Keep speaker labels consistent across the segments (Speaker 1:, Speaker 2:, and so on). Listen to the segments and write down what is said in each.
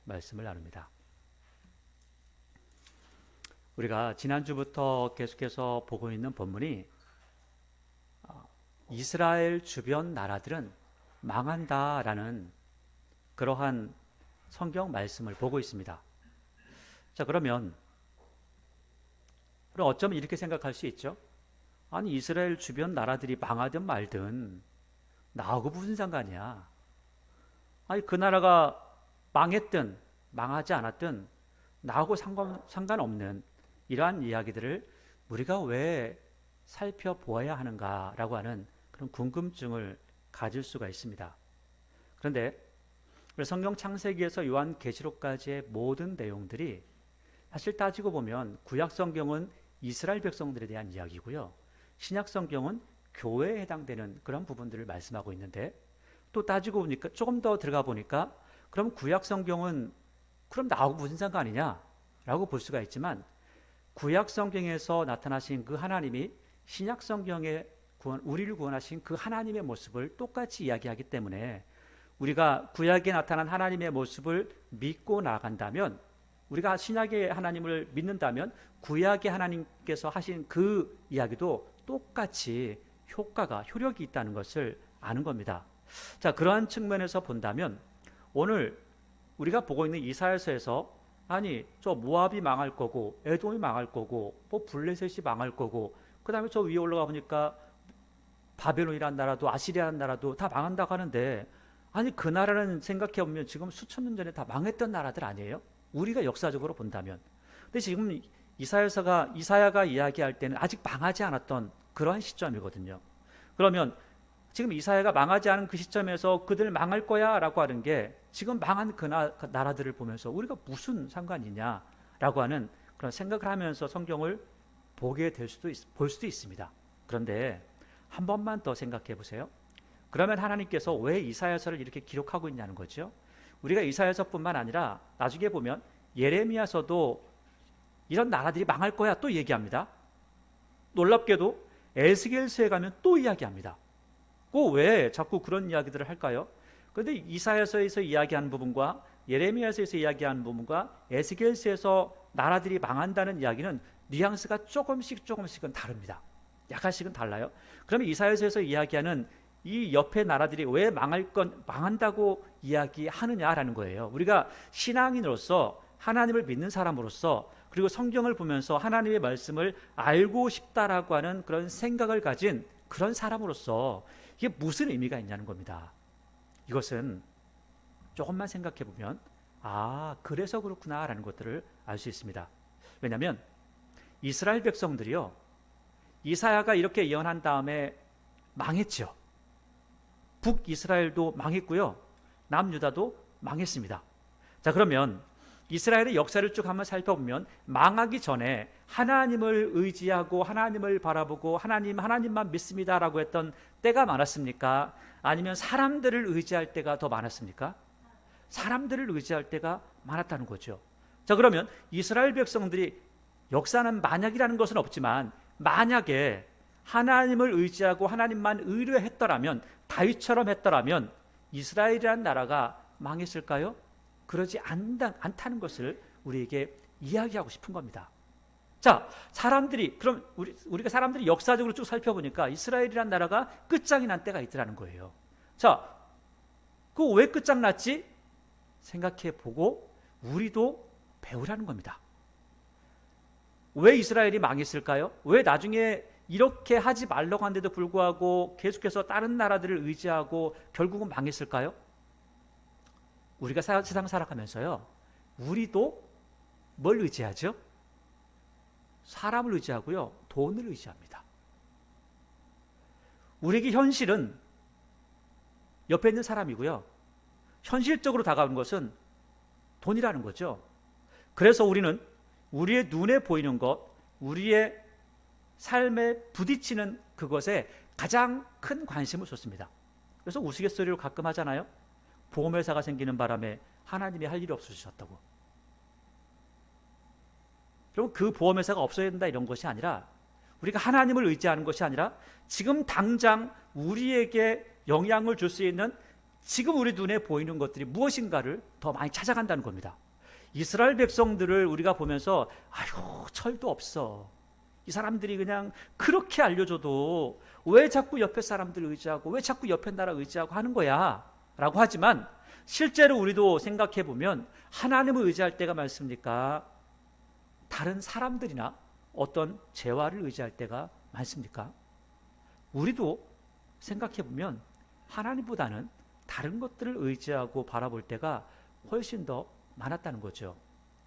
Speaker 1: 말씀을 나눕니다. 우리가 지난주부터 계속해서 보고 있는 본문이 이스라엘 주변 나라들은 망한다라는 그러한 성경 말씀을 보고 있습니다. 자, 그럼 어쩌면 이렇게 생각할 수 있죠. 아니, 이스라엘 주변 나라들이 망하든 말든 나하고 무슨 상관이야. 아니, 그 나라가 망했든 망하지 않았든 나하고 상관없는 이러한 이야기들을 우리가 왜 살펴보아야 하는가라고 하는 그런 궁금증을 가질 수가 있습니다. 그런데 성경 창세기에서 요한계시록까지의 모든 내용들이 사실 따지고 보면 구약 성경은 이스라엘 백성들에 대한 이야기고요, 신약 성경은 교회에 해당되는 그런 부분들을 말씀하고 있는데, 또 따지고 보니까 조금 더 들어가 보니까 그럼 구약 성경은 그럼 나하고 무슨 상관이냐 라고 볼 수가 있지만, 구약 성경에서 나타나신 그 하나님이 신약 성경에 우리를 구원하신 그 하나님의 모습을 똑같이 이야기하기 때문에 우리가 구약에 나타난 하나님의 모습을 믿고 나아간다면, 우리가 신약의 하나님을 믿는다면 구약의 하나님께서 하신 그 이야기도 똑같이 효력이 있다는 것을 아는 겁니다. 자, 그러한 측면에서 본다면 오늘 우리가 보고 있는 이사야서에서 아니, 저 모압이 망할 거고 에돔이 망할 거고 뭐 블레셋이 망할 거고, 그 다음에 저 위에 올라가 보니까 바벨론이라는 나라도 아시리아라는 나라도 다 망한다고 하는데, 아니, 그 나라는 생각해 보면 지금 수천 년 전에 다 망했던 나라들 아니에요? 우리가 역사적으로 본다면. 근데 지금 이사야가 이야기할 때는 아직 망하지 않았던 그러한 시점이거든요. 그러면 지금 이사야가 망하지 않은 그 시점에서 그들 망할 거야 라고 하는 게 지금 망한 그 나라들을 보면서 우리가 무슨 상관이냐 라고 하는 그런 생각을 하면서 성경을 볼 수도 있습니다. 그런데 한 번만 더 생각해 보세요. 그러면 하나님께서 왜 이사야서를 이렇게 기록하고 있냐는 거죠. 우리가 이사야서뿐만 아니라 나중에 보면 예레미야서도 이런 나라들이 망할 거야 또 얘기합니다. 놀랍게도 에스겔서에 가면 또 이야기합니다. 왜 자꾸 그런 이야기들을 할까요? 그런데 이사야서에서 이야기하는 부분과 예레미야서에서 이야기하는 부분과 에스겔서에서 나라들이 망한다는 이야기는 뉘앙스가 조금씩은 다릅니다. 약간씩은 달라요. 그러면 이사야서에서 이야기하는 이 옆에 나라들이 왜 망한다고 이야기하느냐라는 거예요. 우리가 신앙인으로서, 하나님을 믿는 사람으로서, 그리고 성경을 보면서 하나님의 말씀을 알고 싶다라고 하는 그런 생각을 가진 그런 사람으로서 이게 무슨 의미가 있냐는 겁니다. 이것은 조금만 생각해 보면 그래서 그렇구나라는 것들을 알 수 있습니다. 왜냐하면 이스라엘 백성들이요, 이사야가 이렇게 예언한 다음에 망했죠. 북이스라엘도 망했고요, 남유다도 망했습니다. 자, 그러면 이스라엘의 역사를 쭉 한번 살펴보면 망하기 전에 하나님을 의지하고 하나님을 바라보고 하나님만 믿습니다라고 했던 때가 많았습니까? 아니면 사람들을 의지할 때가 더 많았습니까? 사람들을 의지할 때가 많았다는 거죠. 자, 그러면 이스라엘 백성들이, 역사는 만약이라는 것은 없지만 만약에 하나님을 의지하고 하나님만 의뢰했더라면, 다윗처럼 했더라면 이스라엘이라는 나라가 망했을까요? 그러지 않다는 것을 우리에게 이야기하고 싶은 겁니다. 자, 그럼 우리가 사람들이 역사적으로 쭉 살펴보니까 이스라엘이라는 나라가 끝장이 난 때가 있더라는 거예요. 자, 그거 왜 끝장났지? 생각해보고 우리도 배우라는 겁니다. 왜 이스라엘이 망했을까요? 왜 나중에 이렇게 하지 말라고 한데도 불구하고 계속해서 다른 나라들을 의지하고 결국은 망했을까요? 우리가 세상 살아가면서요, 우리도 뭘 의지하죠? 사람을 의지하고요, 돈을 의지합니다. 우리에게 현실은 옆에 있는 사람이고요, 현실적으로 다가오는 것은 돈이라는 거죠. 그래서 우리는 우리의 눈에 보이는 것, 우리의 삶에 부딪히는 그것에 가장 큰 관심을 줬습니다. 그래서 우스갯소리로 가끔 하잖아요. 보험회사가 생기는 바람에 하나님이 할 일이 없어지셨다고. 그럼 그 보험회사가 없어야 된다 이런 것이 아니라, 우리가 하나님을 의지하는 것이 아니라 지금 당장 우리에게 영향을 줄 수 있는 지금 우리 눈에 보이는 것들이 무엇인가를 더 많이 찾아간다는 겁니다. 이스라엘 백성들을 우리가 보면서 아이고 철도 없어, 이 사람들이 그냥 그렇게 알려줘도 왜 자꾸 옆에 사람들 의지하고 왜 자꾸 옆에 나라 의지하고 하는 거야 라고 하지만, 실제로 우리도 생각해 보면 하나님을 의지할 때가 많습니까? 다른 사람들이나 어떤 재화를 의지할 때가 많습니까? 우리도 생각해 보면 하나님보다는 다른 것들을 의지하고 바라볼 때가 훨씬 더 많았다는 거죠.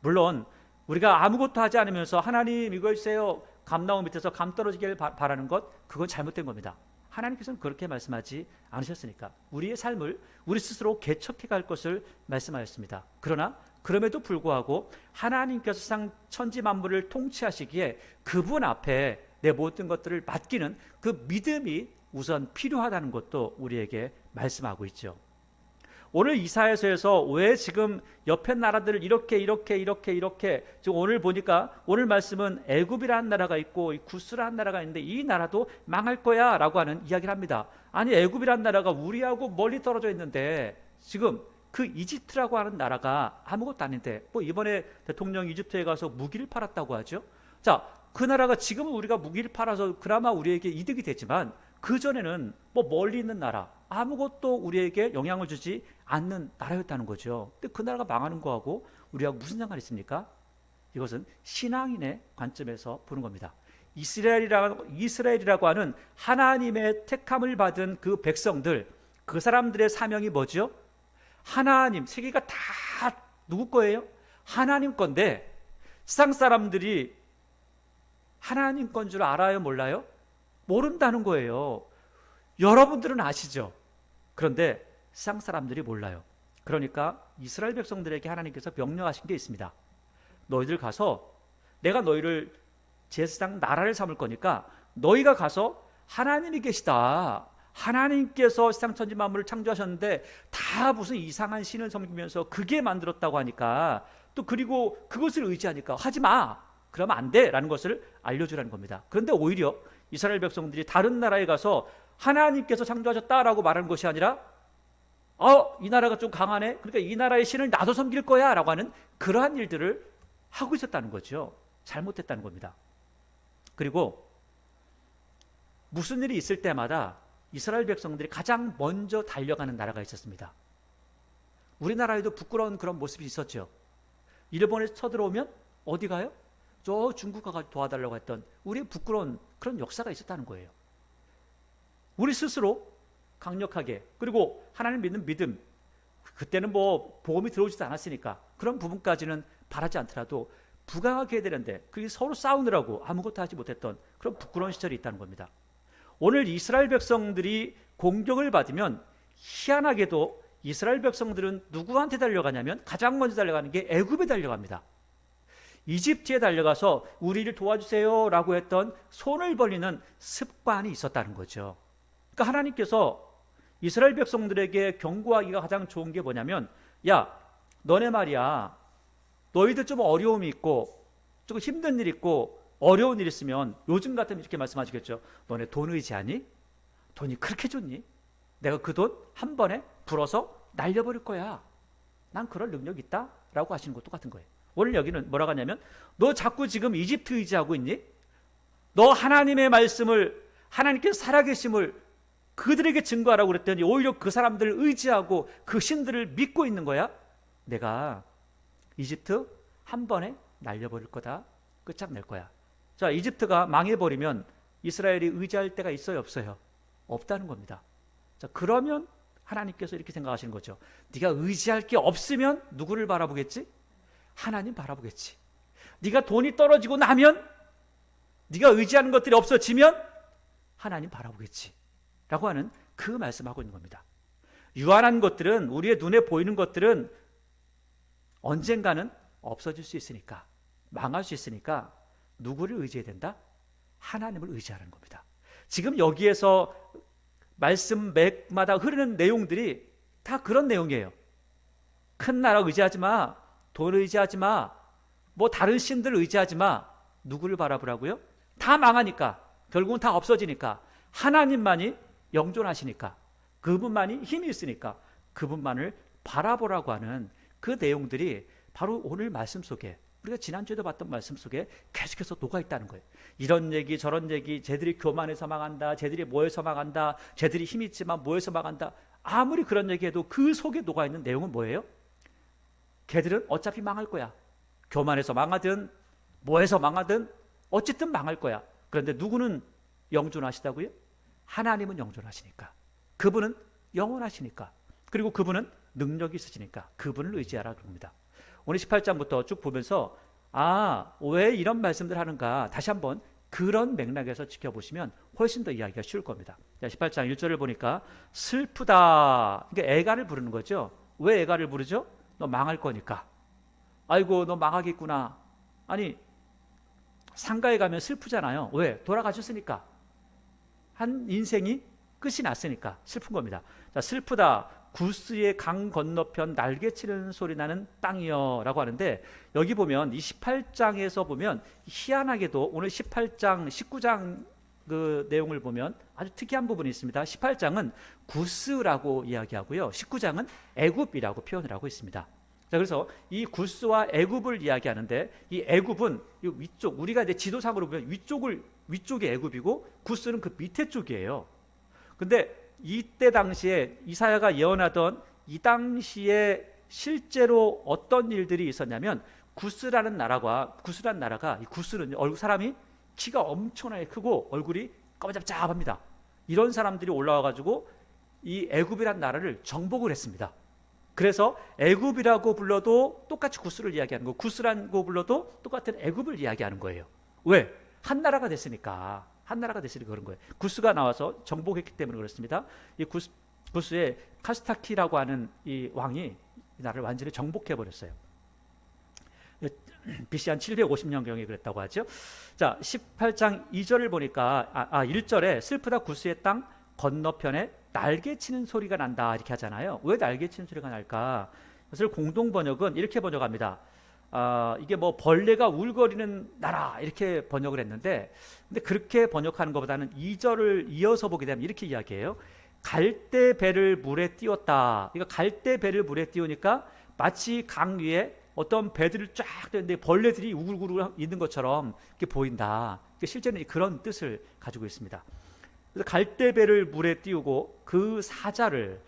Speaker 1: 물론 우리가 아무것도 하지 않으면서 하나님 이거 주세요, 감나무 밑에서 감 떨어지길 바라는 것, 그건 잘못된 겁니다. 하나님께서는 그렇게 말씀하지 않으셨으니까 우리의 삶을 우리 스스로 개척해 갈 것을 말씀하셨습니다. 그러나 그럼에도 불구하고 하나님께서 세상 천지 만물을 통치하시기에 그분 앞에 내 모든 것들을 맡기는 그 믿음이 우선 필요하다는 것도 우리에게 말씀하고 있죠. 오늘 이사야서에서 왜 지금 옆에 나라들을 이렇게 지금 오늘 보니까 오늘 말씀은 애굽이라는 나라가 있고 구스라는 나라가 있는데 이 나라도 망할 거야 라고 하는 이야기를 합니다. 아니 애굽이라는 나라가 우리하고 멀리 떨어져 있는데 지금 그 이집트라고 하는 나라가 아무것도 아닌데 뭐 이번에 대통령이 이집트에 가서 무기를 팔았다고 하죠. 자, 그 나라가 지금은 우리가 무기를 팔아서 그나마 우리에게 이득이 되지만 그전에는 뭐 멀리 있는 나라, 아무것도 우리에게 영향을 주지 않는 나라였다는 거죠. 근데 그 나라가 망하는 거하고 우리하고 무슨 상관이 있습니까? 이것은 신앙인의 관점에서 보는 겁니다. 이스라엘이라고 하는 하나님의 택함을 받은 그 백성들, 그 사람들의 사명이 뭐죠? 하나님, 세계가 다 누구 거예요? 하나님 건데 세상 사람들이 하나님 건 줄 알아요, 몰라요? 모른다는 거예요. 여러분들은 아시죠? 그런데 세상 사람들이 몰라요. 그러니까 이스라엘 백성들에게 하나님께서 명령하신 게 있습니다. 너희들 가서 내가 너희를 제사장 나라를 삼을 거니까 너희가 가서 하나님이 계시다, 하나님께서 세상 천지 만물을 창조하셨는데 다 무슨 이상한 신을 섬기면서 그게 만들었다고 하니까 또 그리고 그것을 의지하니까 하지 마, 그러면 안 돼 라는 것을 알려주라는 겁니다. 그런데 오히려 이스라엘 백성들이 다른 나라에 가서 하나님께서 창조하셨다라고 말하는 것이 아니라 이 나라가 좀 강하네, 그러니까 이 나라의 신을 나도 섬길 거야 라고 하는 그러한 일들을 하고 있었다는 거죠. 잘못했다는 겁니다. 그리고 무슨 일이 있을 때마다 이스라엘 백성들이 가장 먼저 달려가는 나라가 있었습니다. 우리나라에도 부끄러운 그런 모습이 있었죠. 일본에서 쳐들어오면 어디 가요? 저 중국 가서 도와달라고 했던 우리의 부끄러운 그런 역사가 있었다는 거예요. 우리 스스로 강력하게, 그리고 하나님 믿는 믿음, 그때는 뭐 보험이 들어오지도 않았으니까 그런 부분까지는 바라지 않더라도 부강하게 해야 되는데 그게 서로 싸우느라고 아무것도 하지 못했던 그런 부끄러운 시절이 있다는 겁니다. 오늘 이스라엘 백성들이 공격을 받으면 희한하게도 이스라엘 백성들은 누구한테 달려가냐면 가장 먼저 달려가는 게 애굽에 달려갑니다. 이집트에 달려가서 우리를 도와주세요 라고 했던 손을 벌리는 습관이 있었다는 거죠. 그러니까 하나님께서 이스라엘 백성들에게 경고하기가 가장 좋은 게 뭐냐면, 야, 너네 말이야, 너희들 좀 어려움이 있고 조금 힘든 일 있고 어려운 일 있으면 요즘 같으면 이렇게 말씀하시겠죠. 너네 돈 의지하니? 돈이 그렇게 좋니? 내가 그 돈 한 번에 불어서 날려버릴 거야. 난 그럴 능력 있다 라고 하시는 것도 똑같은 거예요. 오늘 여기는 뭐라고 하냐면, 너 자꾸 지금 이집트 의지하고 있니? 너 하나님의 말씀을, 하나님께서 살아계심을 그들에게 증거하라고 그랬더니 오히려 그 사람들을 의지하고 그 신들을 믿고 있는 거야? 내가 이집트 한 번에 날려버릴 거다, 끝장낼 거야. 자, 이집트가 망해버리면 이스라엘이 의지할 데가 있어요, 없어요? 없다는 겁니다. 자, 그러면 하나님께서 이렇게 생각하시는 거죠. 네가 의지할 게 없으면 누구를 바라보겠지? 하나님 바라보겠지. 네가 돈이 떨어지고 나면, 네가 의지하는 것들이 없어지면 하나님 바라보겠지 라고 하는 그 말씀하고 있는 겁니다. 유한한 것들은, 우리의 눈에 보이는 것들은 언젠가는 없어질 수 있으니까, 망할 수 있으니까 누구를 의지해야 된다? 하나님을 의지하는 겁니다. 지금 여기에서 말씀 맥마다 흐르는 내용들이 다 그런 내용이에요. 큰 나라 의지하지 마, 돈 의지하지 마, 뭐 다른 신들 의지하지 마. 누구를 바라보라고요? 다 망하니까, 결국은 다 없어지니까, 하나님만이 영존하시니까, 그분만이 힘이 있으니까 그분만을 바라보라고 하는 그 내용들이 바로 오늘 말씀 속에, 우리가 지난주에도 봤던 말씀 속에 계속해서 녹아있다는 거예요. 이런 얘기 저런 얘기, 쟤들이 교만해서 망한다, 쟤들이 뭐해서 망한다, 쟤들이 힘 있지만 뭐해서 망한다, 아무리 그런 얘기해도 그 속에 녹아있는 내용은 뭐예요? 걔들은 어차피 망할 거야. 교만해서 망하든 뭐해서 망하든 어쨌든 망할 거야. 그런데 누구는 영존하시다고요? 하나님은 영존하시니까, 그분은 영원하시니까, 그리고 그분은 능력이 있으시니까 그분을 의지하라 그럽니다. 오늘 18장부터 쭉 보면서 왜 이런 말씀들 하는가 다시 한번 그런 맥락에서 지켜보시면 훨씬 더 이해하기가 쉬울 겁니다. 18장 1절을 보니까 슬프다, 그러니까 애가를 부르는 거죠. 왜 애가를 부르죠? 너 망할 거니까. 아이고 너 망하겠구나. 아니 상가에 가면 슬프잖아요. 왜? 돌아가셨으니까. 한 인생이 끝이 났으니까 슬픈 겁니다. 자, 슬프다, 구스의 강 건너편 날개치는 소리 나는 땅이여 라고 하는데, 여기 보면 이 18장에서 보면 희한하게도 오늘 18장 19장 그 내용을 보면 아주 특이한 부분이 있습니다. 18장은 구스라고 이야기하고요, 19장은 애굽이라고 표현을 하고 있습니다. 자, 그래서 이 구스와 애굽을 이야기하는데, 이 애굽은 이 위쪽, 우리가 이제 지도상으로 보면 위쪽이 애굽이고 구스는 그 밑에 쪽이에요. 근데 이때 당시에 이사야가 예언하던 이 당시에 실제로 어떤 일들이 있었냐면, 구스라는 나라가, 이 구스는 사람이 키가 엄청나게 크고 얼굴이 까무잡잡합니다. 이런 사람들이 올라와 가지고 이 애굽이라는 나라를 정복을 했습니다. 그래서 애굽이라고 불러도 똑같이 구스를 이야기하는 거, 구스라고 불러도 똑같은 애굽을 이야기하는 거예요. 왜? 한 나라가 됐으니까. 그런 거예요. 구스가 나와서 정복했기 때문에 그렇습니다. 이 구스의 카스타키라고 하는 이 왕이 이 나라를 완전히 정복해 버렸어요. BC 한 750년경에 그랬다고 하죠. 자, 18장 2절을 보니까 1절에 슬프다, 구스의 땅 건너편에 날개치는 소리가 난다 이렇게 하잖아요. 왜 날개치는 소리가 날까? 그것을 공동 번역은 이렇게 번역합니다. 이게 뭐 벌레가 울거리는 나라 이렇게 번역을 했는데, 근데 그렇게 번역하는 것보다는 2절을 이어서 보게 되면 이렇게 이야기해요. 갈대 배를 물에 띄웠다. 그러니까 갈대 배를 물에 띄우니까 마치 강 위에 어떤 배들을 쫙 띄웠는데 벌레들이 우글우글 있는 것처럼 이렇게 보인다. 실제는 그런 뜻을 가지고 있습니다. 그래서 갈대 배를 물에 띄우고 그 사자를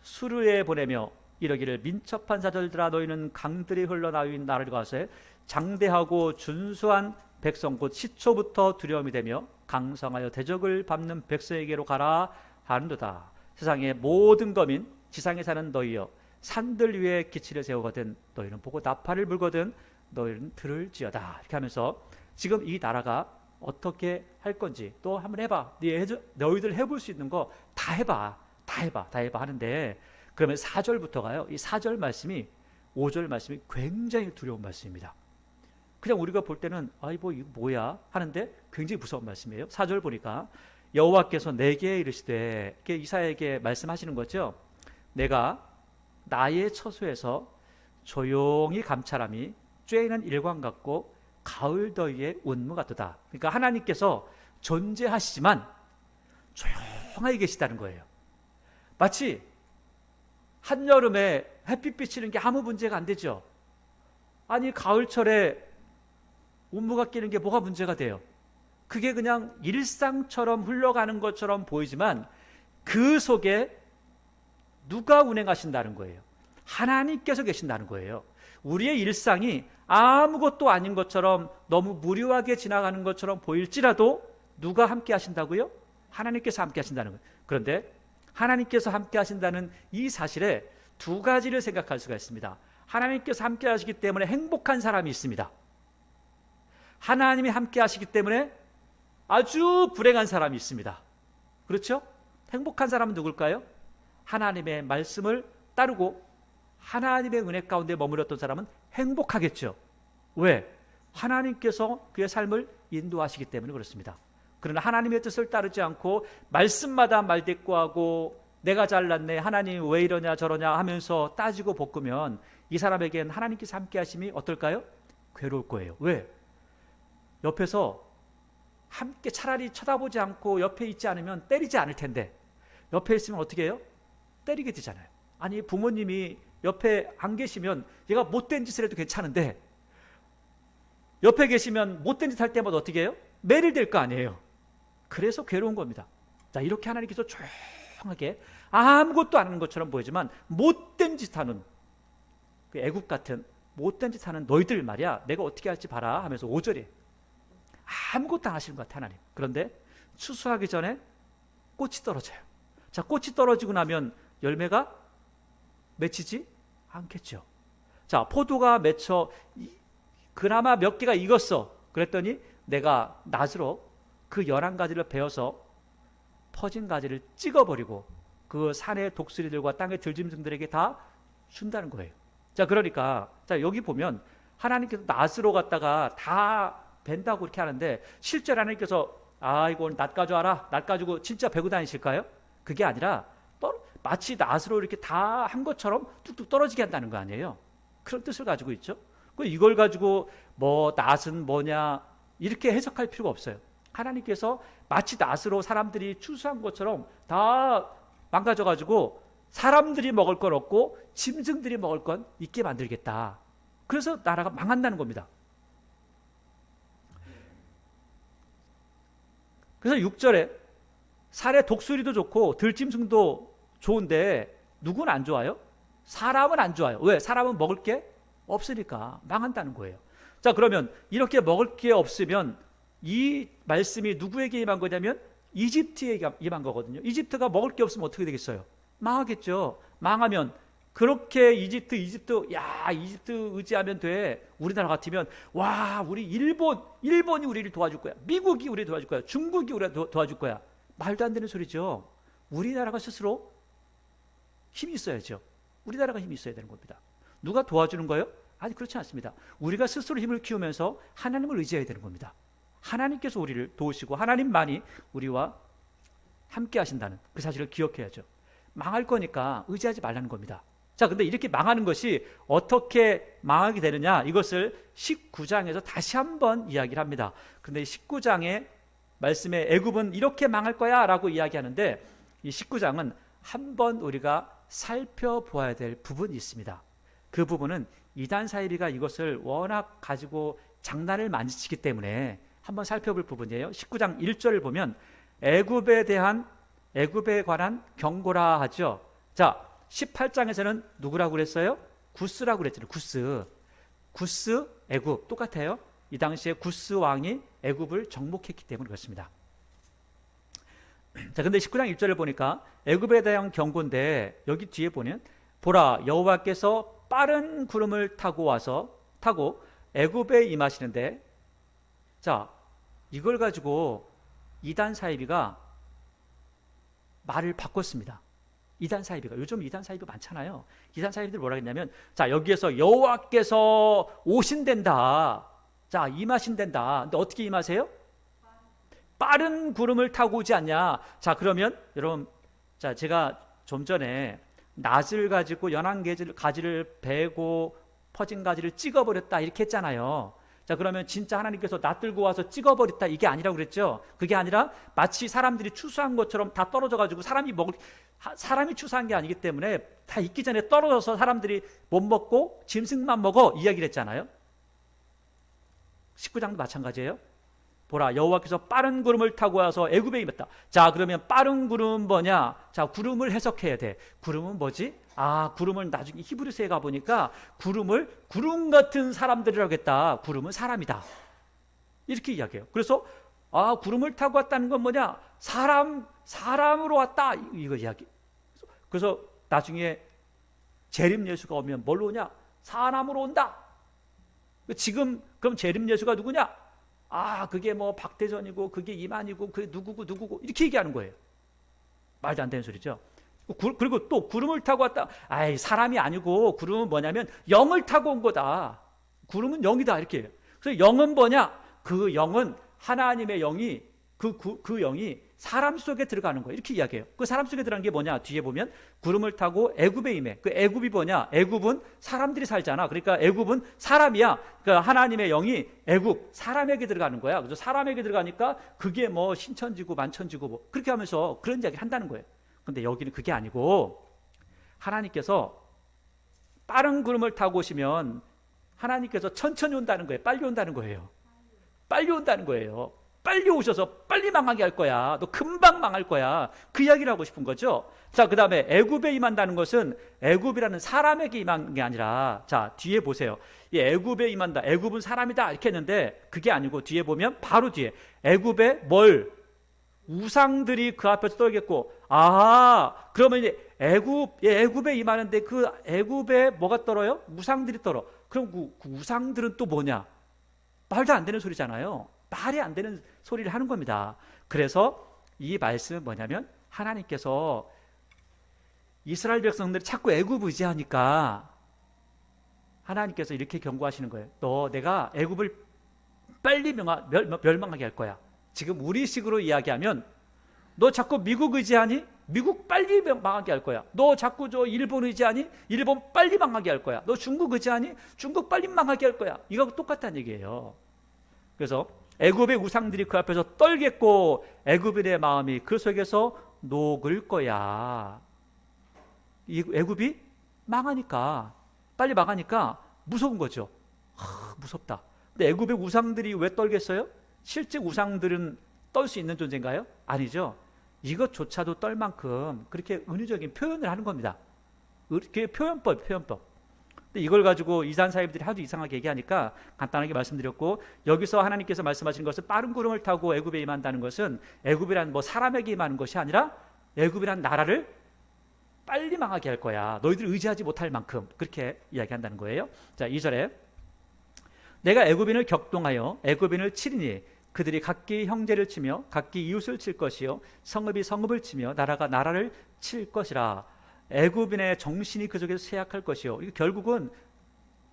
Speaker 1: 수르에 보내며 이러기를, 민첩한 사절들아 너희는 강들이 흘러나윈 나를 가서 장대하고 준수한 백성 곧 시초부터 두려움이 되며 강성하여 대적을 밟는 백성에게로 가라 하는도다. 세상의 모든 거민 지상에 사는 너희여, 산들 위에 기치를 세우거든 너희는 보고 나팔을 불거든 너희는 들을지어다. 이렇게 하면서 지금 이 나라가 어떻게 할 건지 또 한번 해봐. 너희들 해볼 수 있는 거 다 해봐 하는데, 그러면 4절부터가요. 이 4절 말씀이 5절 말씀이 굉장히 두려운 말씀입니다. 그냥 우리가 볼 때는 이거 뭐야 하는데 굉장히 무서운 말씀이에요. 4절 보니까 여호와께서 내게 이르시되, 이사야에게 말씀하시는 거죠. 내가 나의 처소에서 조용히 감찰함이 쬐는 일광 같고 가을 더위의 운무 같도다. 그러니까 하나님께서 존재하시지만 조용하게 계시다는 거예요. 마치 한여름에 햇빛 비치는 게 아무 문제가 안 되죠. 아니 가을철에 운무가 끼는 게 뭐가 문제가 돼요? 그게 그냥 일상처럼 흘러가는 것처럼 보이지만 그 속에 누가 운행하신다는 거예요? 하나님께서 계신다는 거예요. 우리의 일상이 아무것도 아닌 것처럼 너무 무료하게 지나가는 것처럼 보일지라도 누가 함께 하신다고요? 하나님께서 함께 하신다는 거예요. 그런데 하나님께서 함께 하신다는 이 사실에 두 가지를 생각할 수가 있습니다. 하나님께서 함께 하시기 때문에 행복한 사람이 있습니다. 하나님이 함께 하시기 때문에 아주 불행한 사람이 있습니다. 그렇죠? 행복한 사람은 누굴까요? 하나님의 말씀을 따르고 하나님의 은혜 가운데 머물렀던 사람은 행복하겠죠. 왜? 하나님께서 그의 삶을 인도하시기 때문에 그렇습니다. 그러나 하나님의 뜻을 따르지 않고 말씀마다 말대꾸하고 내가 잘났네, 하나님 왜 이러냐 저러냐 하면서 따지고 볶으면 이 사람에겐 하나님께서 함께 하심이 어떨까요? 괴로울 거예요. 왜? 옆에서 함께 차라리 쳐다보지 않고 옆에 있지 않으면 때리지 않을 텐데 옆에 있으면 어떻게 해요? 때리게 되잖아요. 아니 부모님이 옆에 안 계시면 얘가 못된 짓을 해도 괜찮은데 옆에 계시면 못된 짓 할 때마다 어떻게 해요? 매를 댈 거 아니에요. 그래서 괴로운 겁니다. 자, 이렇게 하나님께서 조용하게 아무것도 안 하는 것처럼 보이지만 못된 짓 하는 그 애국 같은 못된 짓 하는 너희들 말이야 내가 어떻게 할지 봐라 하면서 5절에 아무것도 안 하시는 것 같아 하나님. 그런데 추수하기 전에 꽃이 떨어져요. 자, 꽃이 떨어지고 나면 열매가 맺히지 않겠죠. 자, 포도가 맺혀 그나마 몇 개가 익었어. 그랬더니 내가 낫으로 그 11가지를 베어서 퍼진 가지를 찍어버리고 그 산의 독수리들과 땅의 들짐승들에게 다 준다는 거예요. 자, 그러니까 자 여기 보면 하나님께서 낫으로 갖다가 다 벤다고 이렇게 하는데 실제로 하나님께서 이거 낫 가져와라 낫 가지고 진짜 베고 다니실까요? 그게 아니라 마치 낫으로 이렇게 다 한 것처럼 뚝뚝 떨어지게 한다는 거 아니에요. 그런 뜻을 가지고 있죠. 이걸 가지고 뭐 낫은 뭐냐 이렇게 해석할 필요가 없어요. 하나님께서 마치 낫으로 사람들이 추수한 것처럼 다 망가져가지고 사람들이 먹을 건 없고 짐승들이 먹을 건 있게 만들겠다. 그래서 나라가 망한다는 겁니다. 그래서 6절에 산의 독수리도 좋고 들짐승도 좋은데 누구는 안 좋아요? 사람은 안 좋아요. 왜? 사람은 먹을 게 없으니까 망한다는 거예요. 자, 그러면 이렇게 먹을 게 없으면 이 말씀이 누구에게 임한 거냐면 이집트에게 임한 거거든요. 이집트가 먹을 게 없으면 어떻게 되겠어요? 망하겠죠. 망하면 그렇게 이집트 의지하면 돼. 우리나라 같으면 와 우리 일본이 우리를 도와줄 거야. 미국이 우리를 도와줄 거야. 중국이 우리를 도와줄 거야. 말도 안 되는 소리죠. 우리나라가 스스로 힘이 있어야죠. 우리나라가 힘이 있어야 되는 겁니다. 누가 도와주는 거예요? 아니 그렇지 않습니다. 우리가 스스로 힘을 키우면서 하나님을 의지해야 되는 겁니다. 하나님께서 우리를 도우시고 하나님만이 우리와 함께 하신다는 그 사실을 기억해야죠. 망할 거니까 의지하지 말라는 겁니다. 자, 근데 이렇게 망하는 것이 어떻게 망하게 되느냐 이것을 19장에서 다시 한번 이야기를 합니다. 그런데 19장의 말씀에 애굽은 이렇게 망할 거야 라고 이야기하는데 이 19장은 한번 우리가 살펴보아야 될 부분이 있습니다. 그 부분은 이단 사이비가 이것을 워낙 가지고 장난을 많이 치기 때문에 한번 살펴볼 부분이에요. 19장 1절을 보면 애굽에 관한 경고라 하죠. 자, 18장에서는 누구라고 그랬어요? 구스라고 그랬잖아요. 구스 애굽 똑같아요. 이 당시에 구스 왕이 애굽을 정복했기 때문에 그렇습니다. 자, 근데 19장 1절을 보니까 애굽에 대한 경고인데 여기 뒤에 보면 보라 여호와께서 빠른 구름을 타고 애굽에 임하시는데 자, 이걸 가지고 이단 사이비가 말을 바꿨습니다. 이단 사이비가 요즘 이단 사이비 많잖아요. 이단 사이비들 뭐라 했냐면 자, 여기에서 여호와께서 오신댄다. 자, 임하신댄다. 근데 어떻게 임하세요? 빠른 구름을 타고 오지 않냐. 자, 그러면 여러분 자, 제가 좀 전에 낫을 가지고 연한 가지를 베고 퍼진 가지를 찍어버렸다 이렇게 했잖아요. 자, 그러면 진짜 하나님께서 낫 들고 와서 찍어버렸다 이게 아니라고 그랬죠. 그게 아니라 마치 사람들이 추수한 것처럼 다 떨어져가지고 사람이 추수한 게 아니기 때문에 다 익기 전에 떨어져서 사람들이 못 먹고 짐승만 먹어 이야기를 했잖아요. 19장도 마찬가지예요. 보라 여호와께서 빠른 구름을 타고 와서 애굽에 임했다. 자, 그러면 빠른 구름은 뭐냐? 자, 구름을 해석해야 돼. 구름은 뭐지? 구름을 나중에 히브리서에 가보니까 구름을 구름 같은 사람들이라고 했다. 구름은 사람이다. 이렇게 이야기해요. 그래서 구름을 타고 왔다는 건 뭐냐? 사람으로 왔다. 이거 이야기. 그래서 나중에 재림 예수가 오면 뭘로 오냐? 사람으로 온다. 지금 그럼 재림 예수가 누구냐? 그게 뭐 박대전이고 그게 이만이고 그게 누구고 이렇게 얘기하는 거예요. 말도 안 되는 소리죠. 그리고 또 구름을 타고 왔다. 사람이 아니고 구름은 뭐냐면 영을 타고 온 거다. 구름은 영이다 이렇게 해요. 그래서 영은 뭐냐? 그 영은 하나님의 영이 그 영이 사람 속에 들어가는 거예요. 이렇게 이야기해요. 그 사람 속에 들어가는 게 뭐냐? 뒤에 보면 구름을 타고 애굽에 임해. 그 애굽이 뭐냐? 애굽은 사람들이 살잖아. 그러니까 애굽은 사람이야. 그러니까 하나님의 영이 애굽 사람에게 들어가는 거야. 그래서 사람에게 들어가니까 그게 뭐 신천지고 만천지고 뭐 그렇게 하면서 그런 이야기를 한다는 거예요. 근데 여기는 그게 아니고 하나님께서 빠른 구름을 타고 오시면 하나님께서 천천히 온다는 거예요? 빨리 온다는 거예요? 빨리 온다는 거예요. 빨리 오셔서 빨리 망하게 할 거야. 너 금방 망할 거야. 그 이야기를 하고 싶은 거죠. 자, 그 다음에 애굽에 임한다는 것은 애굽이라는 사람에게 임한 게 아니라, 자, 뒤에 보세요. 이 애굽에 임한다. 애굽은 사람이다. 이렇게 했는데 그게 아니고 뒤에 보면 바로 뒤에 애굽에 뭘? 우상들이 그 앞에서 떨겠고, 그러면 이제 애굽에 임하는데 그 애굽에 뭐가 떨어요? 우상들이 떨어. 그럼 그 우상들은 또 뭐냐? 말도 안 되는 소리잖아요. 말이 안 되는 소리를 하는 겁니다. 그래서 이 말씀은 뭐냐면 하나님께서 이스라엘 백성들이 자꾸 애굽 의지하니까 하나님께서 이렇게 경고하시는 거예요. 내가 애굽을 빨리 멸망하게 할 거야. 지금 우리식으로 이야기하면 너 자꾸 미국 의지하니? 미국 빨리 망하게 할 거야. 너 자꾸 일본 의지하니? 일본 빨리 망하게 할 거야. 너 중국 의지하니? 중국 빨리 망하게 할 거야. 이거 똑같다는 얘기예요. 그래서 애굽의 우상들이 그 앞에서 떨겠고 애굽인의 마음이 그 속에서 녹을 거야. 이 애굽이 망하니까, 빨리 망하니까 무서운 거죠. 무섭다. 근데 애굽의 우상들이 왜 떨겠어요? 실제 우상들은 떨 수 있는 존재인가요? 아니죠. 이것조차도 떨 만큼 그렇게 은유적인 표현을 하는 겁니다. 그게 표현법. 근데 이걸 가지고 이산 사람들이 하도 이상하게 얘기하니까 간단하게 말씀드렸고, 여기서 하나님께서 말씀하시는 것은 빠른 구름을 타고 애굽에 임한다는 것은 애굽이란 사람에게 임하는 것이 아니라 애굽이란 나라를 빨리 망하게 할 거야. 너희들 의지하지 못할 만큼, 그렇게 이야기한다는 거예요. 자, 2절에 내가 애굽인을 격동하여 애굽인을 치리니 그들이 각기 형제를 치며 각기 이웃을 칠 것이요 성읍이 성읍을 치며 나라가 나라를 칠 것이라. 애굽인의 정신이 그 속에서 쇠약할 것이요. 이거 결국은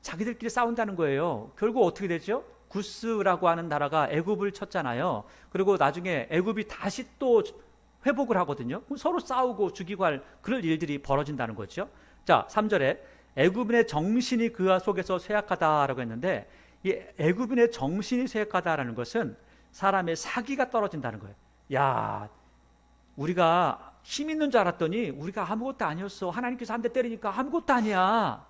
Speaker 1: 자기들끼리 싸운다는 거예요. 결국 어떻게 되죠? 구스라고 하는 나라가 애굽을 쳤잖아요. 그리고 나중에 애굽이 다시 또 회복을 하거든요. 서로 싸우고 죽이고 할 그럴 일들이 벌어진다는 거죠. 자, 3절에 애굽인의 정신이 그 속에서 쇠약하다라고 했는데, 이 애굽인의 정신이 쇠약하다라는 것은 사람의 사기가 떨어진다는 거예요. 야, 우리가 힘 있는 줄 알았더니 우리가 아무것도 아니었어. 하나님께서 한 대 때리니까 아무것도 아니야.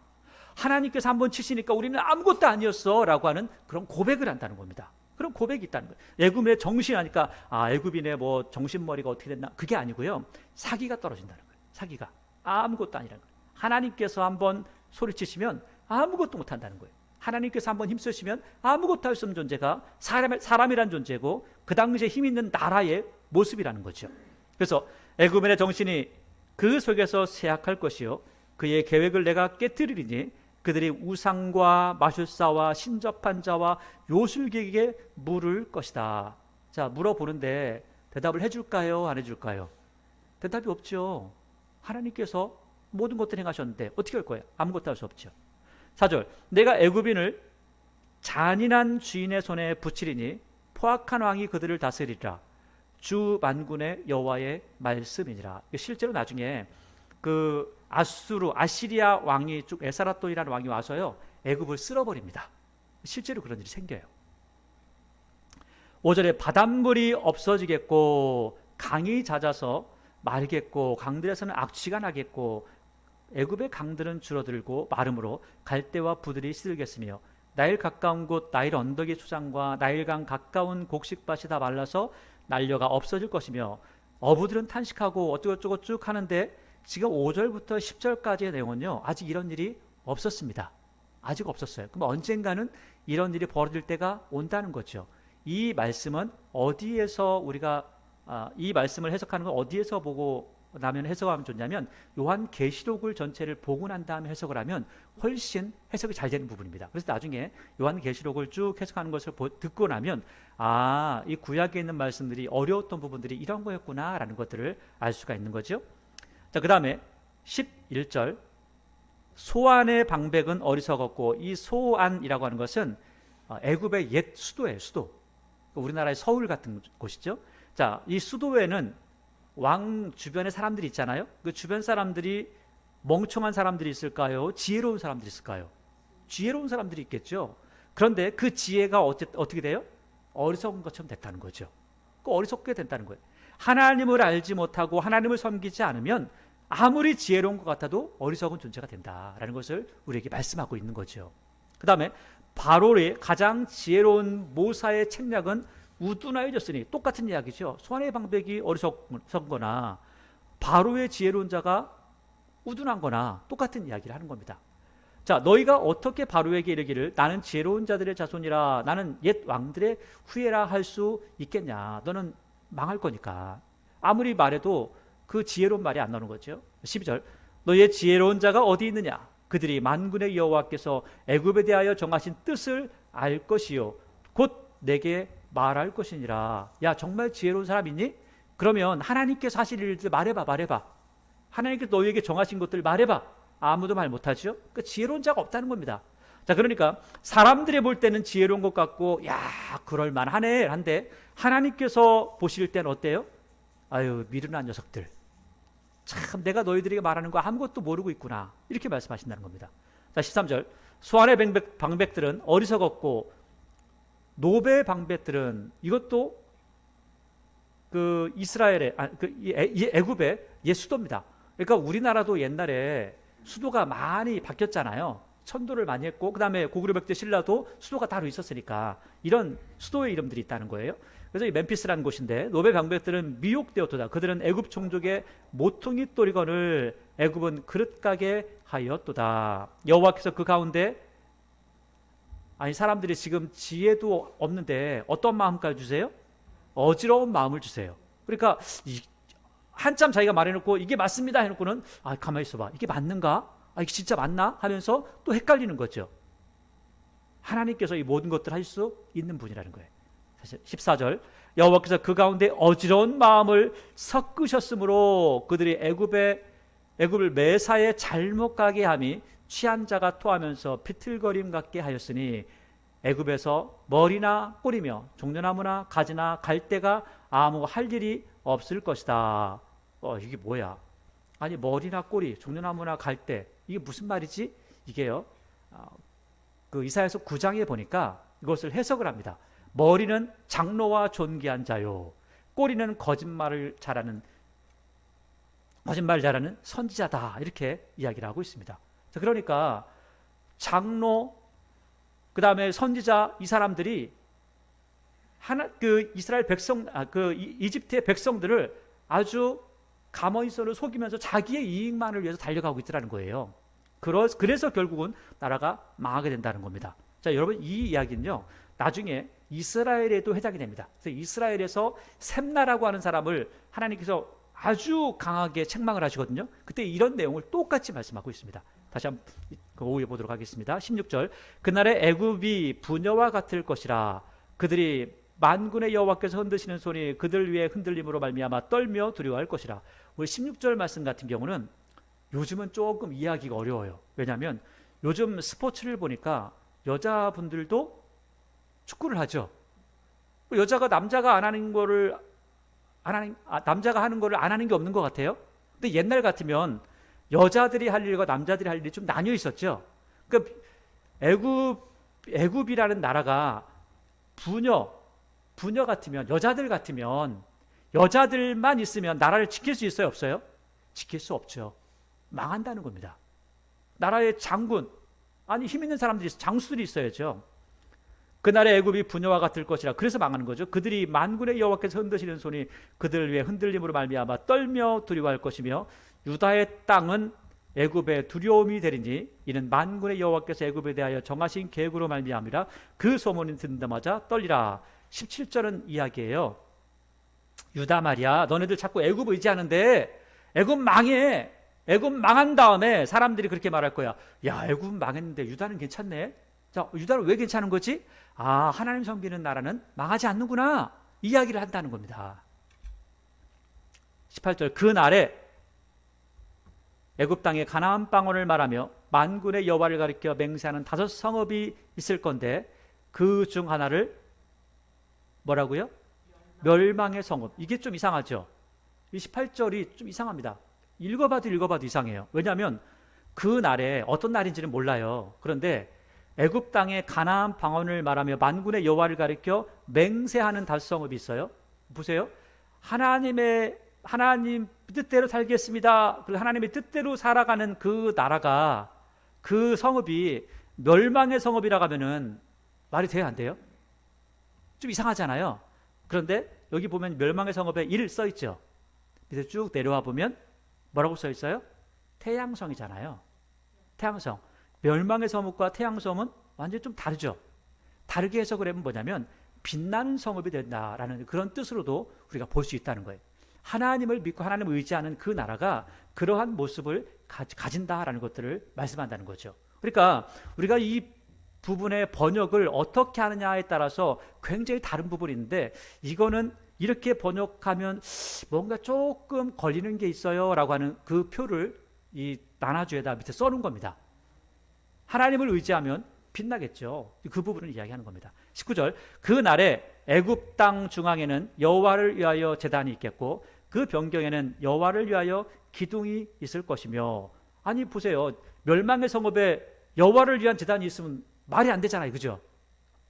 Speaker 1: 하나님께서 한 번 치시니까 우리는 아무것도 아니었어 라고 하는 그런 고백을 한다는 겁니다. 그런 고백이 있다는 거예요. 애굽의 정신 하니까 애굽인의 정신머리가 어떻게 됐나, 그게 아니고요. 사기가 떨어진다는 거예요. 사기가 아무것도 아니라는 거예요. 하나님께서 한번 소리치시면 아무것도 못한다는 거예요. 하나님께서 한번 힘쓰시면 아무것도 할 수 없는 존재가 사람이란 존재고, 그 당시에 힘 있는 나라의 모습이라는 거죠. 그래서 애굽인의 정신이 그 속에서 쇠약할 것이요 그의 계획을 내가 깨뜨리리니 그들이 우상과 마술사와 신접한 자와 요술객에게 물을 것이다. 자, 물어보는데 대답을 해줄까요? 안 해줄까요? 대답이 없죠. 하나님께서 모든 것들을 행하셨는데 어떻게 할 거예요? 아무것도 할 수 없죠. 4절 내가 애굽인을 잔인한 주인의 손에 붙이리니 포악한 왕이 그들을 다스리리라. 주 만군의 여호와의 말씀이니라. 실제로 나중에 그 아시리아 왕이 쭉 에사라돈이라는 왕이 와서요 애굽을 쓸어버립니다. 실제로 그런 일이 생겨요. 5절에 바닷물이 없어지겠고 강이 잦아서 마르겠고 강들에서는 악취가 나겠고 애굽의 강들은 줄어들고 마름으로 갈대와 부들이 시들겠으며 나일 가까운 곳 나일 언덕의 수장과 나일강 가까운 곡식밭이 다 말라서 난려가 없어질 것이며 어부들은 탄식하고 어쩌고저쩌고 쭉 하는데, 지금 5절부터 10절까지의 내용은요 아직 이런 일이 없었습니다. 아직 없었어요. 그럼 언젠가는 이런 일이 벌어질 때가 온다는 거죠. 이 말씀은 어디에서 우리가 이 말씀을 해석하는 건 어디에서 보고 나면 해석하면 좋냐면, 요한계시록을 전체를 보고 난 다음에 해석을 하면 훨씬 해석이 잘 되는 부분입니다. 그래서 나중에 요한계시록을 쭉 해석하는 것을 듣고 나면 이 구약에 있는 말씀들이 어려웠던 부분들이 이런 거였구나 라는 것들을 알 수가 있는 거죠. 자, 그 다음에 11절 소안의 방백은 어리석었고, 이 소안이라고 하는 것은 애굽의 옛 수도예요. 수도. 우리나라의 서울 같은 곳이죠. 자, 이 수도에는 왕 주변에 사람들이 있잖아요. 그 주변 사람들이 멍청한 사람들이 있을까요? 지혜로운 사람들이 있을까요? 지혜로운 사람들이 있겠죠. 그런데 그 지혜가 어떻게 돼요? 어리석은 것처럼 됐다는 거죠. 어리석게 된다는 거예요. 하나님을 알지 못하고 하나님을 섬기지 않으면 아무리 지혜로운 것 같아도 어리석은 존재가 된다라는 것을 우리에게 말씀하고 있는 거죠. 그 다음에 바로의 가장 지혜로운 모사의 책략은 우둔하여졌으니, 똑같은 이야기죠. 손의 방백이 어리석은 거나 바로의 지혜로운 자가 우둔한 거나 똑같은 이야기를 하는 겁니다. 자, 너희가 어떻게 바로에게 이르기를 나는 지혜로운 자들의 자손이라 나는 옛 왕들의 후예라 할 수 있겠냐. 너는 망할 거니까. 아무리 말해도 그 지혜로운 말이 안 나오는 거죠. 12절, 너희의 지혜로운 자가 어디 있느냐. 그들이 만군의 여호와께서 애굽에 대하여 정하신 뜻을 알 것이요 곧 내게 말할 것이니라. 야, 정말 지혜로운 사람 있니? 그러면 하나님께서 하실 일들 말해봐. 하나님께서 너희에게 정하신 것들 말해봐. 아무도 말 못하죠. 그러니까 지혜로운 자가 없다는 겁니다. 자, 그러니까 사람들이 볼 때는 지혜로운 것 같고, 야, 그럴만하네 한데 하나님께서 보실 때는 어때요? 아유, 미련한 녀석들, 참 내가 너희들에게 말하는 거 아무것도 모르고 있구나, 이렇게 말씀하신다는 겁니다. 자, 13절, 수완의 방백들은 어리석었고 노베의 방백들은, 이것도 그 이스라엘의 애굽의 옛 수도입니다. 그러니까 우리나라도 옛날에 수도가 많이 바뀌었잖아요. 천도를 많이 했고, 그 다음에 고구려 백제 신라도 수도가 따로 있었으니까 이런 수도의 이름들이 있다는 거예요. 그래서 이 멤피스라는 곳인데, 노베 방백들은 미혹되었도다. 그들은 애굽 종족의 모퉁이 또리건을 애굽은 그릇가게 하였도다. 여호와께서 그 가운데, 아니 사람들이 지금 지혜도 없는데 어떤 마음까지 주세요? 어지러운 마음을 주세요. 그러니까 한참 자기가 말해놓고 이게 맞습니다 해놓고는 가만히 있어봐, 이게 맞는가? 이게 진짜 맞나? 하면서 또 헷갈리는 거죠. 하나님께서 이 모든 것들을 할 수 있는 분이라는 거예요. 14절, 여호와께서 그 가운데 어지러운 마음을 섞으셨으므로 그들이 애굽을 매사에 잘못 가게 함이 취한 자가 토하면서 비틀거림 같게 하였으니 애굽에서 머리나 꼬리며 종려나무나 가지나 갈대가 아무 할 일이 없을 것이다. 이게 뭐야? 아니, 머리나 꼬리, 종려나무나 갈대, 이게 무슨 말이지? 이게요, 그 이사야서 9장에 보니까 이것을 해석을 합니다. 머리는 장로와 존귀한 자요, 꼬리는 거짓말 잘하는 선지자다, 이렇게 이야기를 하고 있습니다. 자, 그러니까 장로, 그 다음에 선지자, 이 사람들이 그 이스라엘 백성, 이집트의 백성들을 아주 가만히서를 속이면서 자기의 이익만을 위해서 달려가고 있더라는 거예요. 그래서 결국은 나라가 망하게 된다는 겁니다. 자, 여러분, 이 이야기는요, 나중에 이스라엘에도 해당이 됩니다. 그래서 이스라엘에서 셈나라고 하는 사람을 하나님께서 아주 강하게 책망을 하시거든요. 그때 이런 내용을 똑같이 말씀하고 있습니다. 다시 한번 오후에 보도록 하겠습니다. 16절, 그날의 애굽이 부녀와 같을 것이라. 그들이 만군의 여호와께서 흔드시는 손이 그들 위에 흔들림으로 말미암아 떨며 두려워할 것이라. 우리 16절 말씀 같은 경우는 요즘은 조금 이해하기가 어려워요. 왜냐하면 요즘 스포츠를 보니까 여자분들도 축구를 하죠. 여자가 남자가 안 하는 거를 남자가 하는 거를 안 하는 게 없는 것 같아요. 근데 옛날 같으면 여자들이 할 일과 남자들이 할 일이 좀 나뉘어 있었죠. 그러니까 애굽이라는 나라가 부녀 같으면, 여자들 같으면, 여자들만 있으면 나라를 지킬 수 있어요, 없어요? 지킬 수 없죠. 망한다는 겁니다. 나라의 장군, 힘 있는 사람들이, 장수들이 있어야죠. 그날의 애굽이 부녀와 같을 것이라. 그래서 망하는 거죠. 그들이 만군의 여호와께서 흔드시는 손이 그들을 위해 흔들림으로 말미암아 떨며 두려워할 것이며 유다의 땅은 애굽의 두려움이 되리니 이는 만군의 여호와께서 애굽에 대하여 정하신 계획으로 말미암이라. 그 소문이 듣자마자 떨리라. 17절은 이야기예요. 유다 말이야, 너네들 자꾸 애굽 의지하는데 애굽 망해. 애굽 망한 다음에 사람들이 그렇게 말할 거야. 야, 애굽 망했는데 유다는 괜찮네. 자, 유다는 왜 괜찮은 거지? 하나님 섬기는 나라는 망하지 않는구나, 이야기를 한다는 겁니다. 18절, 그 날에 애굽 땅에 가나안 방언을 말하며 만군의 여호와를 가리켜 맹세하는 5 성읍이 있을 건데 그 중 하나를 뭐라고요? 멸망의 성읍. 이게 좀 이상하죠? 이 18절이 좀 이상합니다. 읽어봐도 이상해요. 왜냐하면 그 날에 어떤 날인지는 몰라요. 그런데 애굽 땅에 가나안 방언을 말하며 만군의 여호와를 가리켜 맹세하는 5 성읍이 있어요. 보세요. 하나님의 하나님 뜻대로 살겠습니다. 그리고 하나님의 뜻대로 살아가는 그 나라가, 그 성읍이 멸망의 성읍이라고 하면은 말이 돼야 안 돼요? 좀 이상하잖아요. 그런데 여기 보면 멸망의 성읍에 1 써 있죠. 밑에 쭉 내려와 보면 뭐라고 써 있어요? 태양성이잖아요. 태양성. 멸망의 성읍과 태양성은 완전히 좀 다르죠. 다르게 해석을 하면 뭐냐면 빛나는 성읍이 된다라는 그런 뜻으로도 우리가 볼 수 있다는 거예요. 하나님을 믿고 하나님을 의지하는 그 나라가 그러한 모습을 가진다라는 것들을 말씀한다는 거죠. 그러니까 우리가 이 부분의 번역을 어떻게 하느냐에 따라서 굉장히 다른 부분이 있는데, 이거는 이렇게 번역하면 뭔가 조금 걸리는 게 있어요 라고 하는 그 표를 이 나나주에다 밑에 써놓은 겁니다. 하나님을 의지하면 빛나겠죠. 그 부분을 이야기하는 겁니다. 19절, 그 날에 애굽 땅 중앙에는 여호와를 위하여 제단이 있겠고 그 변경에는 여호와를 위하여 기둥이 있을 것이며. 아니 보세요, 멸망의 성읍에 여호와를 위한 제단이 있으면 말이 안 되잖아요, 그죠?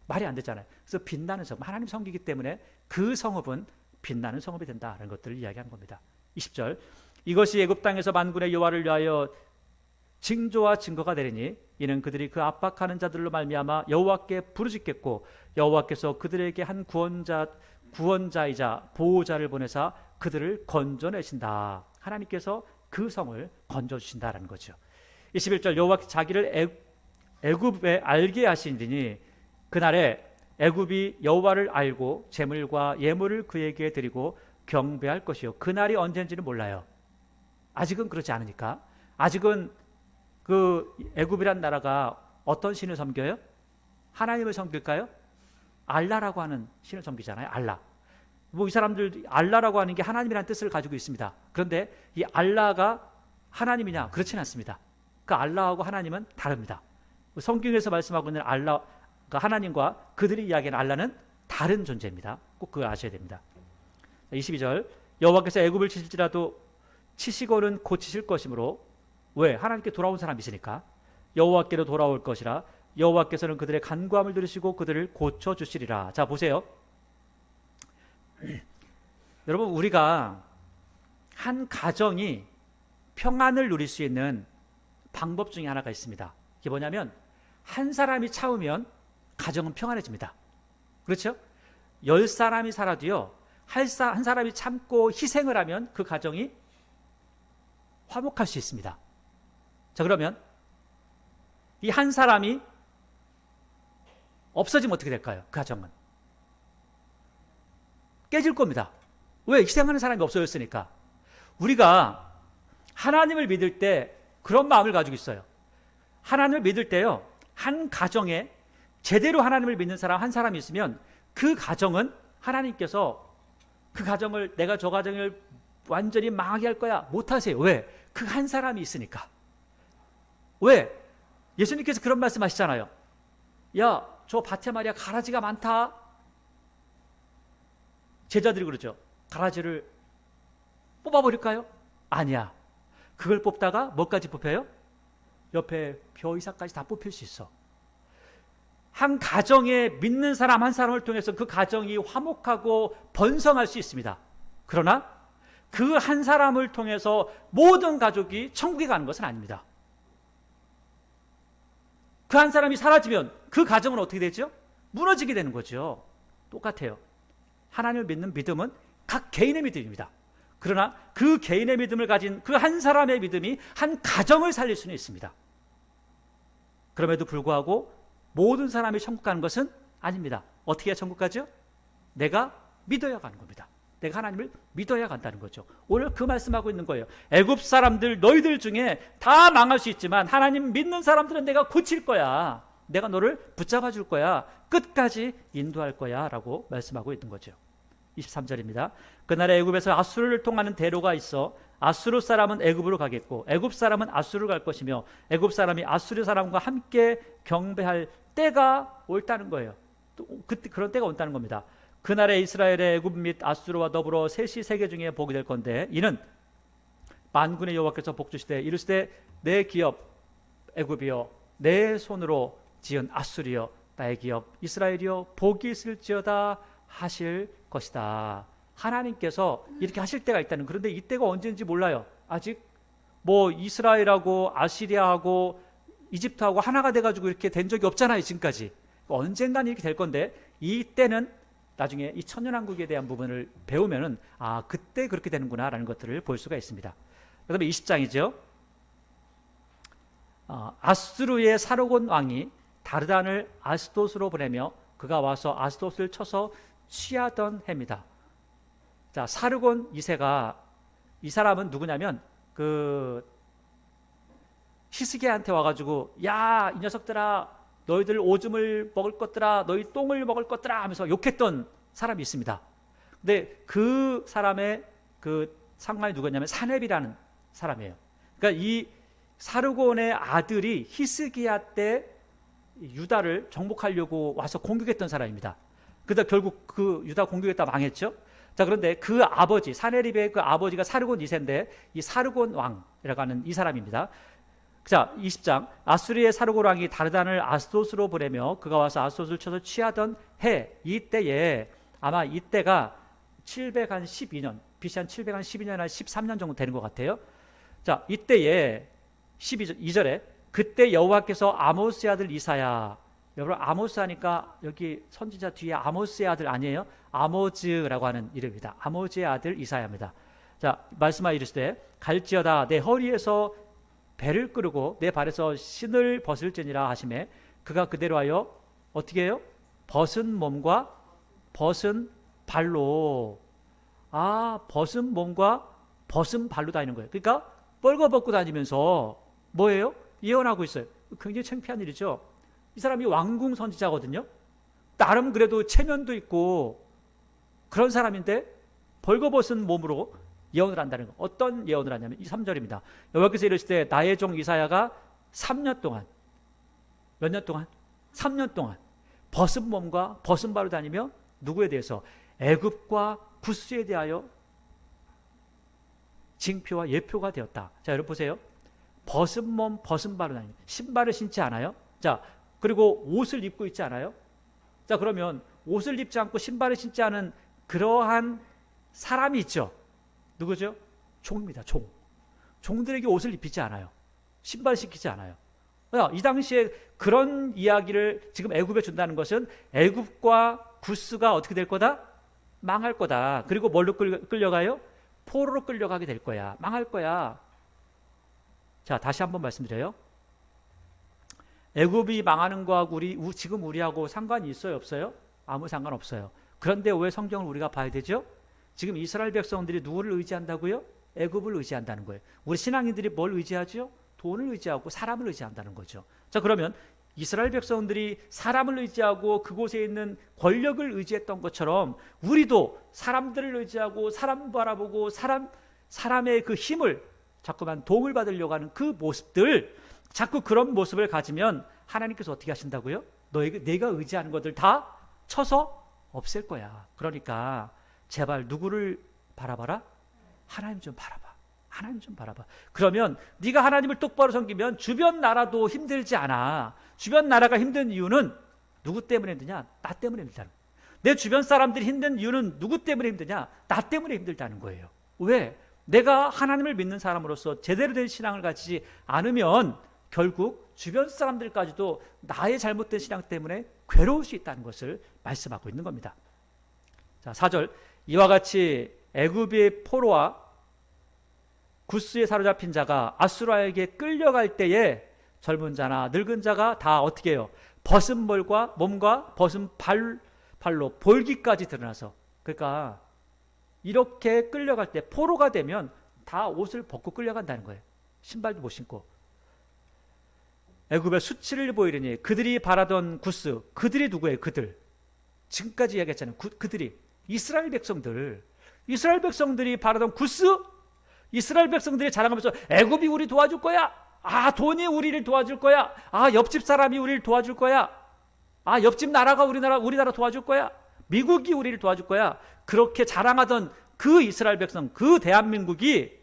Speaker 1: 말이 안 되잖아요. 그래서 빛나는 성읍, 하나님 성기이기 때문에 그 성읍은 빛나는 성읍이 된다는 것들을 이야기하는 겁니다. 20절, 이것이 애굽 땅에서 만군의 여호와를 위하여 징조와 증거가 되리니 이는 그들이 그 압박하는 자들로 말미암아 여호와께 부르짖겠고 여호와께서 그들에게 한 구원자이자 보호자를 보내사 그들을 건져내신다. 하나님께서 그 성을 건져주신다라는 거죠. 21절, 여호와께서 자기를 애굽에 알게 하시니 그날에 애굽이 여호와를 알고 제물과 예물을 그에게 드리고 경배할 것이요. 그날이 언제인지는 몰라요. 아직은 그렇지 않으니까. 아직은 그 애굽이란 나라가 어떤 신을 섬겨요? 하나님을 섬길까요? 알라라고 하는 신을 섬기잖아요. 알라. 뭐 이 사람들 알라라고 하는 게 하나님이라는 뜻을 가지고 있습니다. 그런데 이 알라가 하나님이냐? 그렇지는 않습니다. 그 알라하고 하나님은 다릅니다. 성경에서 말씀하고 있는 알라가 하나님과 그들이 이야기하는 알라는 다른 존재입니다. 꼭 그걸 아셔야 됩니다. 22절, 여호와께서 애굽을 치실지라도 치시고는 고치실 것이므로. 왜? 하나님께 돌아온 사람이 있으니까. 여호와께로 돌아올 것이라. 여호와께서는 그들의 간구함을 들으시고 그들을 고쳐주시리라. 자 보세요. 여러분, 우리가 한 가정이 평안을 누릴 수 있는 방법 중에 하나가 있습니다. 이게 뭐냐면 한 사람이 참으면 가정은 평안해집니다. 그렇죠? 10사람이 살아도요, 한 사람이 참고 희생을 하면 그 가정이 화목할 수 있습니다. 자, 그러면 이 한 사람이 없어지면 어떻게 될까요? 그 가정은 깨질 겁니다. 왜? 희생하는 사람이 없어졌으니까. 우리가 하나님을 믿을 때 그런 마음을 가지고 있어요. 하나님을 믿을 때요, 한 가정에 제대로 하나님을 믿는 사람 한 사람이 있으면 그 가정은 하나님께서 그 가정을, 내가 저 가정을 완전히 망하게 할 거야, 못하세요. 왜? 그 한 사람이 있으니까. 왜? 예수님께서 그런 말씀 하시잖아요. 야, 저 밭에 말이야 가라지가 많다. 제자들이 그러죠. 가라지를 뽑아버릴까요? 아니야. 그걸 뽑다가 뭐까지 뽑혀요? 옆에 벼 이삭까지 다 뽑힐 수 있어. 한 가정에 믿는 사람 한 사람을 통해서 그 가정이 화목하고 번성할 수 있습니다. 그러나 그 한 사람을 통해서 모든 가족이 천국에 가는 것은 아닙니다. 그 한 사람이 사라지면 그 가정은 어떻게 되죠? 무너지게 되는 거죠. 똑같아요. 하나님을 믿는 믿음은 각 개인의 믿음입니다. 그러나 그 개인의 믿음을 가진 그 한 사람의 믿음이 한 가정을 살릴 수는 있습니다. 그럼에도 불구하고 모든 사람이 천국 가는 것은 아닙니다. 어떻게 해야 천국 가죠? 내가 믿어야 가는 겁니다. 내가 하나님을 믿어야 간다는 거죠. 오늘 그 말씀하고 있는 거예요. 애굽 사람들, 너희들 중에 다 망할 수 있지만 하나님 믿는 사람들은 내가 고칠 거야. 내가 너를 붙잡아 줄 거야. 끝까지 인도할 거야 라고 말씀하고 있는 거죠. 23절입니다. 그날에 애굽에서 아수르를 통하는 대로가 있어 아수르 사람은 애굽으로 가겠고 애굽 사람은 아수르로 갈 것이며 애굽 사람이 아수르 사람과 함께 경배할 때가 옳다는 거예요. 또 그런 때가 온다는 겁니다. 그날에 이스라엘의 애굽 및 아수르와 더불어 셋이 세계 중에 복이 될 건데 이는 만군의 여호와께서 복주시되 이르시되 내 기업 애굽이여 내 손으로 지은 아수르여 나의 기업 이스라엘이여 복이 있을지어다 하실 것이다. 하나님께서 이렇게 하실 때가 있다는. 그런데 이때가 언제인지 몰라요. 아직 뭐 이스라엘하고 아시리아하고 이집트하고 하나가 돼가지고 이렇게 된 적이 없잖아요, 지금까지. 언젠간 이렇게 될 건데, 이때는 나중에 이 천년왕국에 대한 부분을 배우면은 그때 그렇게 되는구나 라는 것들을 볼 수가 있습니다. 그 다음에 20장이죠. 아수르의 사르곤 왕이 다르단을 아스돗으로 보내며 그가 와서 아스돗을 쳐서 취하던 해입니다. 자, 사르곤 2세가, 이 사람은 누구냐면 히스기야한테 와가지고 야, 이 녀석들아, 너희들 오줌을 먹을 것들아, 너희 똥을 먹을 것들아 하면서 욕했던 사람이 있습니다. 근데 그 사람의 그 상관이 누구냐면 사렙이라는 사람이에요. 그러니까 이 사르곤의 아들이 히스기야 때 유다를 정복하려고 와서 공격했던 사람입니다. 그러다 결국 그 유다 공격했다 망했죠. 자, 그런데 그 아버지, 사네립의 그 아버지가 사르곤 2세인데 이 사르곤 왕이라고 하는 이 사람입니다. 자, 20장. 아수리의 사르곤 왕이 다르단을 아스돗으로 보내며 그가 와서 아스돗을 쳐서 취하던 해, 이때에, 아마 이때가 712년, BC 한 712년, 13년 정도 되는 것 같아요. 자, 이때에 12절에 그때 여호와께서 아모스의 아들 이사야, 여러분 아모스 하니까 여기 선지자 뒤에 아모스의 아들 아니에요? 아모즈라고 하는 이름입니다. 아모즈의 아들 이사야입니다. 자, 말씀하여 이르시되 갈지어다 내 허리에서 배를 끄르고 내 발에서 신을 벗을지니라 하시매 그가 그대로 하여 어떻게 해요? 벗은 몸과 벗은 발로, 벗은 몸과 벗은 발로 다니는 거예요. 그러니까 뻘거벗고 다니면서 뭐예요? 예언하고 있어요. 굉장히 창피한 일이죠. 이 사람이 왕궁 선지자거든요. 나름 그래도 체면도 있고 그런 사람인데 벌거벗은 몸으로 예언을 한다는 거. 어떤 예언을 하냐면 이 3절입니다. 여호와께서 이르시되 나의 종 이사야가 3년 동안, 몇 년 동안? 3년 동안 벗은 몸과 벗은 발로 다니며 누구에 대해서? 애굽과 구스에 대하여 징표와 예표가 되었다. 자, 여러분 보세요. 벗은 몸, 벗은 발로 다니며 신발을 신지 않아요? 자, 그리고 옷을 입고 있지 않아요? 자, 그러면 옷을 입지 않고 신발을 신지 않은 그러한 사람이 있죠. 누구죠? 종입니다. 종. 종들에게 옷을 입히지 않아요. 신발 시키지 않아요. 이 당시에 그런 이야기를 지금 애굽에 준다는 것은 애굽과 구스가 어떻게 될 거다? 망할 거다. 그리고 뭘로 끌려가요? 포로로 끌려가게 될 거야. 망할 거야. 자, 다시 한번 말씀드려요. 애굽이 망하는 거하고 지금 우리하고 상관이 있어요, 없어요? 아무 상관없어요. 그런데 왜 성경을 우리가 봐야 되죠? 지금 이스라엘 백성들이 누구를 의지한다고요? 애굽을 의지한다는 거예요. 우리 신앙인들이 뭘 의지하죠? 돈을 의지하고 사람을 의지한다는 거죠. 자, 그러면 이스라엘 백성들이 사람을 의지하고 그곳에 있는 권력을 의지했던 것처럼 우리도 사람들을 의지하고 사람 바라보고 사람의 그 힘을 자꾸만 도움을 받으려고 하는 그 모습들, 자꾸 그런 모습을 가지면 하나님께서 어떻게 하신다고요? 내가 의지하는 것들 다 쳐서 없앨 거야. 그러니까 제발 누구를 바라봐라? 하나님 좀 바라봐. 하나님 좀 바라봐. 그러면 네가 하나님을 똑바로 섬기면 주변 나라도 힘들지 않아. 주변 나라가 힘든 이유는 누구 때문에 힘드냐? 나 때문에 힘들다는 거예요. 내 주변 사람들이 힘든 이유는 누구 때문에 힘드냐? 나 때문에 힘들다는 거예요. 왜? 내가 하나님을 믿는 사람으로서 제대로 된 신앙을 가지지 않으면 결국 주변 사람들까지도 나의 잘못된 신앙 때문에 괴로울 수 있다는 것을 말씀하고 있는 겁니다. 자, 4절. 이와 같이 애굽의 포로와 구스에 사로잡힌 자가 아수라에게 끌려갈 때에 젊은 자나 늙은 자가 다 어떻게 해요? 벗은 몸과 벗은 발로 볼기까지 드러나서, 그러니까 이렇게 끌려갈 때 포로가 되면 다 옷을 벗고 끌려간다는 거예요. 신발도 못 신고. 애굽의 수치를 보이려니 그들이 바라던 구스, 그들이 누구예요? 그들. 지금까지 이야기했잖아요. 그들이 이스라엘 백성들이 바라던 구스, 이스라엘 백성들이 자랑하면서 애굽이 우리 도와줄 거야. 돈이 우리를 도와줄 거야. 옆집 사람이 우리를 도와줄 거야. 옆집 나라가 우리나라 도와줄 거야. 미국이 우리를 도와줄 거야. 그렇게 자랑하던 그 이스라엘 백성, 그 대한민국이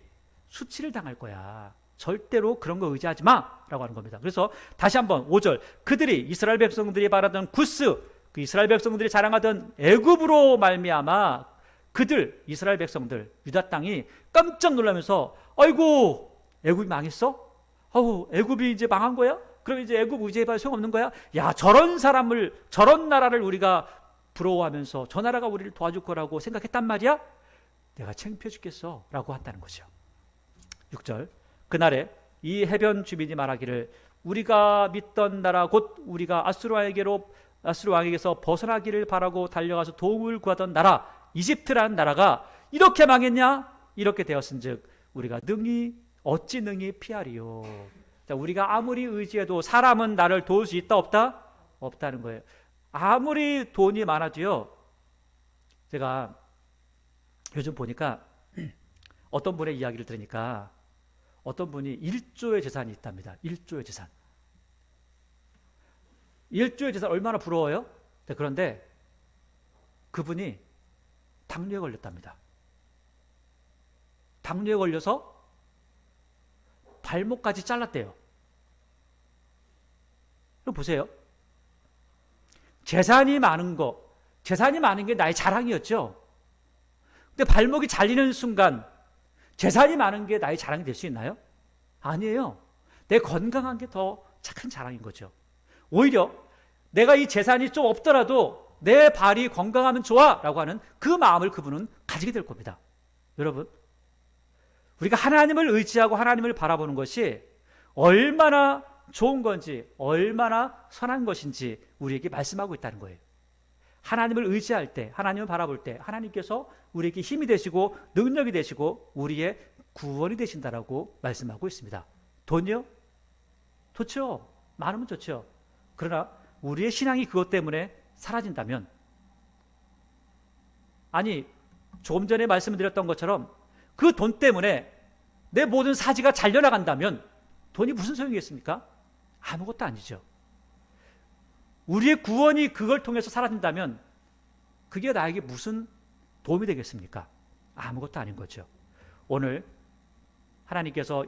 Speaker 1: 수치를 당할 거야. 절대로 그런 거 의지하지 마라고 하는 겁니다. 그래서 다시 한번 5절. 그들이 이스라엘 백성들이 바라던 구스, 그 이스라엘 백성들이 자랑하던 애굽으로 말미암아 그들 이스라엘 백성들 유다 땅이 깜짝 놀라면서 아이고 애굽이 망했어? 아우 애굽이 이제 망한 거야? 그럼 이제 애굽 의지해봐야 소용없는 거야? 야 저런 사람을 저런 나라를 우리가 부러워하면서 저 나라가 우리를 도와줄 거라고 생각했단 말이야? 내가 창피해 죽겠어 라고 한다는 거죠. 6절 그날에 이 해변 주민이 말하기를 우리가 믿던 나라 곧 우리가 아수르 왕에게서 벗어나기를 바라고 달려가서 도움을 구하던 나라 이집트라는 나라가 이렇게 망했냐? 이렇게 되었은즉 우리가 어찌 능히 피하리요. 자, 우리가 아무리 의지해도 사람은 나를 도울 수 있다 없다? 없다는 거예요. 아무리 돈이 많아도요. 제가 요즘 보니까 어떤 분의 이야기를 들으니까 어떤 분이 1조의 재산이 있답니다. 1조의 재산. 1조의 재산 얼마나 부러워요? 그런데 그분이 당뇨에 걸렸답니다. 당뇨에 걸려서 발목까지 잘랐대요. 그럼 보세요. 재산이 많은 게 나의 자랑이었죠. 근데 발목이 잘리는 순간 재산이 많은 게 나의 자랑이 될 수 있나요? 아니에요. 내 건강한 게 더 큰 자랑인 거죠. 오히려 내가 이 재산이 좀 없더라도 내 발이 건강하면 좋아 라고 하는 그 마음을 그분은 가지게 될 겁니다. 여러분, 우리가 하나님을 의지하고 하나님을 바라보는 것이 얼마나 좋은 건지 얼마나 선한 것인지 우리에게 말씀하고 있다는 거예요. 하나님을 의지할 때, 하나님을 바라볼 때 하나님께서 우리에게 힘이 되시고 능력이 되시고 우리의 구원이 되신다라고 말씀하고 있습니다. 돈이요? 좋죠. 많으면 좋죠. 그러나 우리의 신앙이 그것 때문에 사라진다면, 아니 조금 전에 말씀드렸던 것처럼 그 돈 때문에 내 모든 사지가 잘려나간다면 돈이 무슨 소용이겠습니까? 아무것도 아니죠. 우리의 구원이 그걸 통해서 사라진다면 그게 나에게 무슨 도움이 되겠습니까? 아무것도 아닌 거죠. 오늘 하나님께서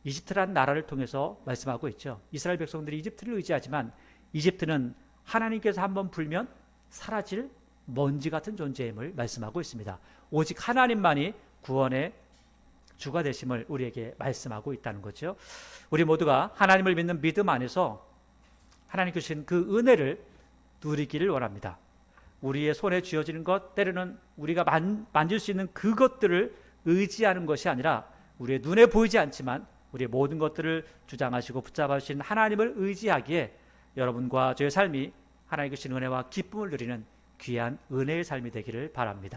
Speaker 1: 이집트라는 나라를 통해서 말씀하고 있죠. 이스라엘 백성들이 이집트를 의지하지만 이집트는 하나님께서 한번 불면 사라질 먼지 같은 존재임을 말씀하고 있습니다. 오직 하나님만이 구원의 주가 되심을 우리에게 말씀하고 있다는 거죠. 우리 모두가 하나님을 믿는 믿음 안에서 하나님께서 주신 그 은혜를 누리기를 원합니다. 우리의 손에 쥐어지는 것, 때로는 우리가 만질 수 있는 그것들을 의지하는 것이 아니라 우리의 눈에 보이지 않지만 우리의 모든 것들을 주장하시고 붙잡아 주신 하나님을 의지하기에 여러분과 저의 삶이 하나님께 주신 은혜와 기쁨을 누리는 귀한 은혜의 삶이 되기를 바랍니다.